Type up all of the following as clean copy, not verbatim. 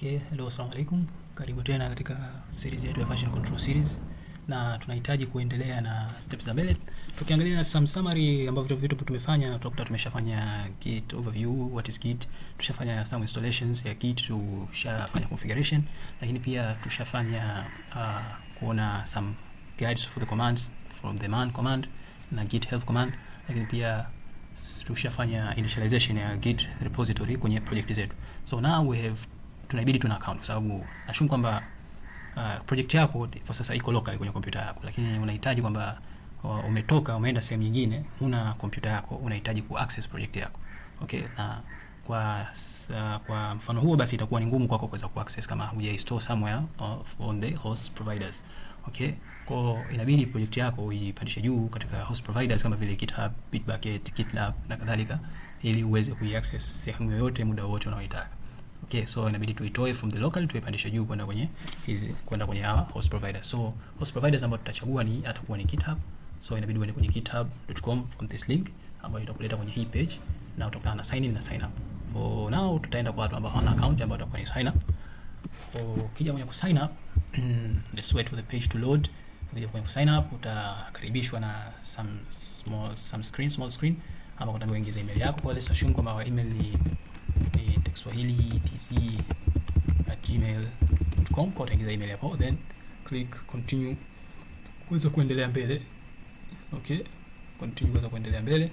Okay, hello, assalamu alaikum. Karibu tena katika series yetu ya version control series, na tunahitaji kuendelea na steps za mbele. Tukiangalia some summary ambavyo vitu tumefanya, tutakuta tumeshafanya git overview, what is git, tushafanya some installations ya git, tushafanya configuration, lakini pia tushafanya kuona some guides for the commands from the man command na git help command, lakini pia tushafanya initialization ya git repository kwenye project zetu. So now we have, tunabidi tuna account kwa sababu assume kwamba project yako kwa sasa iko local kwenye kompyuta yako, lakini unahitaji kwamba umetoka umeenda sehemu nyingine, una kompyuta yako, unahitaji ku access project yako. Okay, na kwa mfano huo basi itakuwa ni ngumu kwako kuweza ku access kama hujainstall somewhere on the host providers. Okay, kwa inabidi project yako uipandishe juu katika host providers kama vile GitHub, Bitbucket, GitLab na kadhalika, ili uweze kuiaccess sehemu yoyote muda wote unaoitaka. Okay, so inabidi tuitoe from the local tuipandishe juu kwenda kwenye hizi, kwenda kwenye hawa host providers. So host providers ambao tutachagua ni atakuwa ni GitHub. So inabidi uende kwenye github.com on this link ambayo itakuleta kwenye hii page na utakutana na sign in na sign up. For now tutaenda kwa watu ambao hawana account ambao watakuwa ni sign up. Ukija kwenye ku sign up, let's wait for the page to load. Ukija kwenye ku sign up utakaribishwa na small screen ambao utaambiwa ingiza email yako. Kwa let's assume kwamba email ni Swahili tc@gmail.com. Kwa utaingiza email hapo, then click continue kuweza kuendelea mbele. Okay, continue kuweza kuendelea mbele.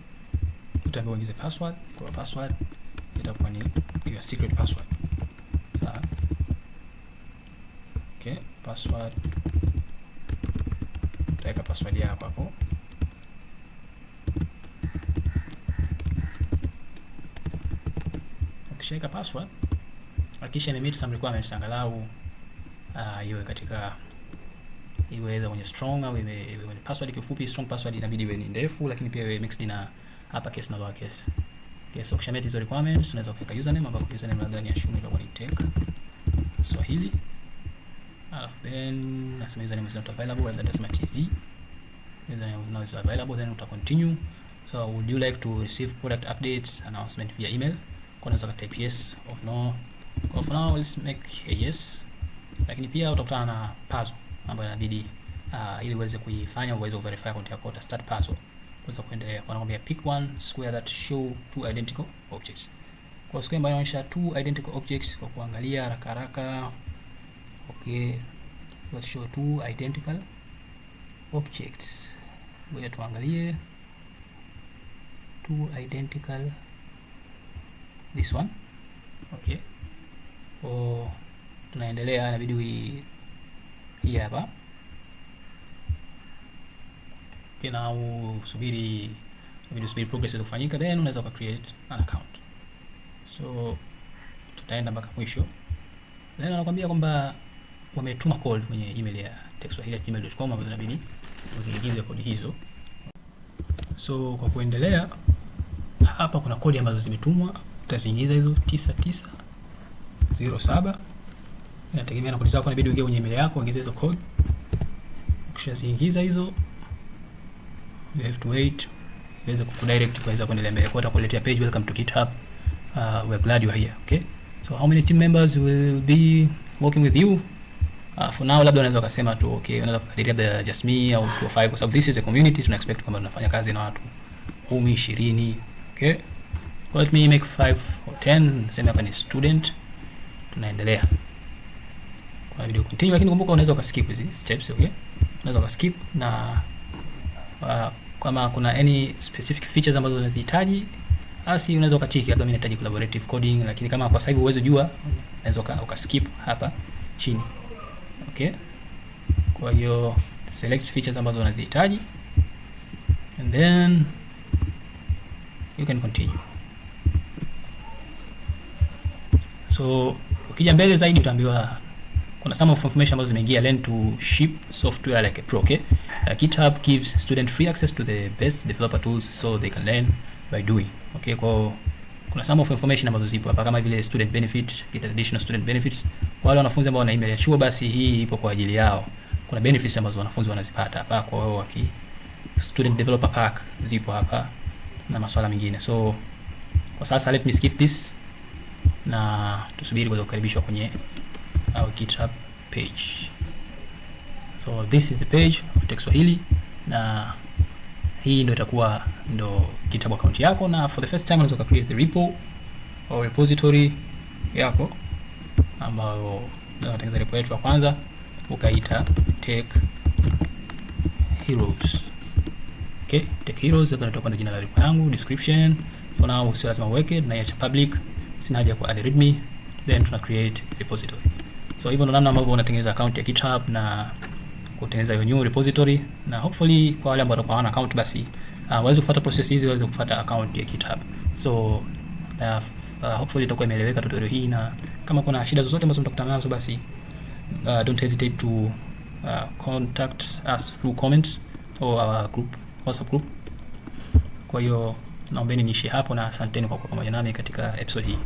Utaambiwa ingiza password. Kwa password itakuwa ni your secret password. Sawa. Okay, password, utaweka password yako hapo. Ukishaweka password, hakikisha ni meet some requirements, angalau iwe katika iwe kwenye strong au iwe kwenye password kifupi. Strong password inabidi iwe ni ndefu, lakini pia iwe mixed na uppercase na lowercase. Okay, so ukisha meet hizo requirements, unaweza kuweka username, ambapo username nadhani assume itakuwa ni tech Swahili. Then nasema username is not available, and that's my tz. Username now is available, then uta continue. So would you like to receive product updates announcement via email? Kwa unaweza type yes or no. Kwa for now let's make a yes. Lakini pia utakutana na puzzle ambayo inabidi ili uweze kuifanya uweze verify account yako, uta start puzzle kuweza kuendelea. Kwa nakwambia pick one square that show two identical objects. Kwa square ambayo inaonyesha two identical objects, kwa kuangalia haraka. Okay, let's show two identical objects. Ngoja tuangalie two identical, this one. Okay, tunaendelea, inabidi hii hapa. Okay, na usubiri progress kufanyika, then unaweza create an account. So tutaenda mpaka mwisho, then anakuambia kwamba wametuma code kwenye email ya techswahili@gmail.com ambazo inabidi uziingize kodi hizo. So kwa kuendelea hapa, kuna kodi ambazo zimetumwa, utaziingiza hizo 9907. Inategemea na kodi zako, inabidi uingie kwenye email yako uingize hizo code. Ukishaziingiza hizo, you have to wait iweze kukudirect kuweza kuendelea mbele. Kwa utakuletea page, welcome to GitHub, we're glad you are here. Okay, so how many team members will be working with you? For now labda unaweza kusema tu okay, unaweza kukadiria just me au 2 or 5, kwa sababu this is a community, tuna expect kwamba tunafanya kazi na watu 10, 20. Okay, let me make 5 or 10. Sema hapa ni student, tunaendelea kwa video continue, lakini kumbuka unaweza ukaskip hizi steps. Okay, unaweza ukaskip, na kama kuna any specific features ambazo unazihitaji basi unaweza ukatiki, labda mimi nahitaji collaborative coding, lakini kama kwa sasa hivi uwezo jua, unaweza ukaskip hapa chini. Okay, kwa hiyo select features ambazo unazihitaji and then you can continue. So ukija mbele zaidi utaambiwa kuna some of information ambazo zimeingia, learn to ship software like a pro. Okay, GitHub gives student free access to the best developer tools so they can learn by doing. Okay, kwa kuna some of information ambazo zipo hapa kama vile student benefit, get additional student benefits. Wale wanafunzi ambao wana email ya chuo, basi hii ipo kwa ajili yao. Kuna benefits ambazo wanafunzi wanazipata hapa kwa wao, student developer pack zipo hapa na masuala mengine. So kwa sasa let me skip this na tusubiri kuweza kukaribishwa kwenye our GitHub page. So this is the page of Tech Swahili, na hii ndio itakuwa ndo GitHub account yako, na for the first time unaweza create the repo au repository yako ambayo unatengeneza repo yetu ya kwanza ukaita Tech Heroes. Okay, Tech Heroes hapo natoka na jina la repo yangu, description. For now sio lazima uweke, tunaiacha public, sina haja kwa add readme, then tuna create repository. So hivyo ndo namna ambavyo unatengeneza account ya GitHub na kutengeneza hiyo new repository, na hopefully kwa wale ambao hawana account basi waweze kufuata process hizi, waweze kufuata account ya GitHub. So hopefully itakuwa imeeleweka tutorial hii, na kama kuna shida zozote ambazo mtakutana nazo basi don't hesitate to contact us through comments or our group, WhatsApp group. Kwa hiyo naombeni niishie hapo, na asanteni kwa kuwa pamoja nami katika episode hii.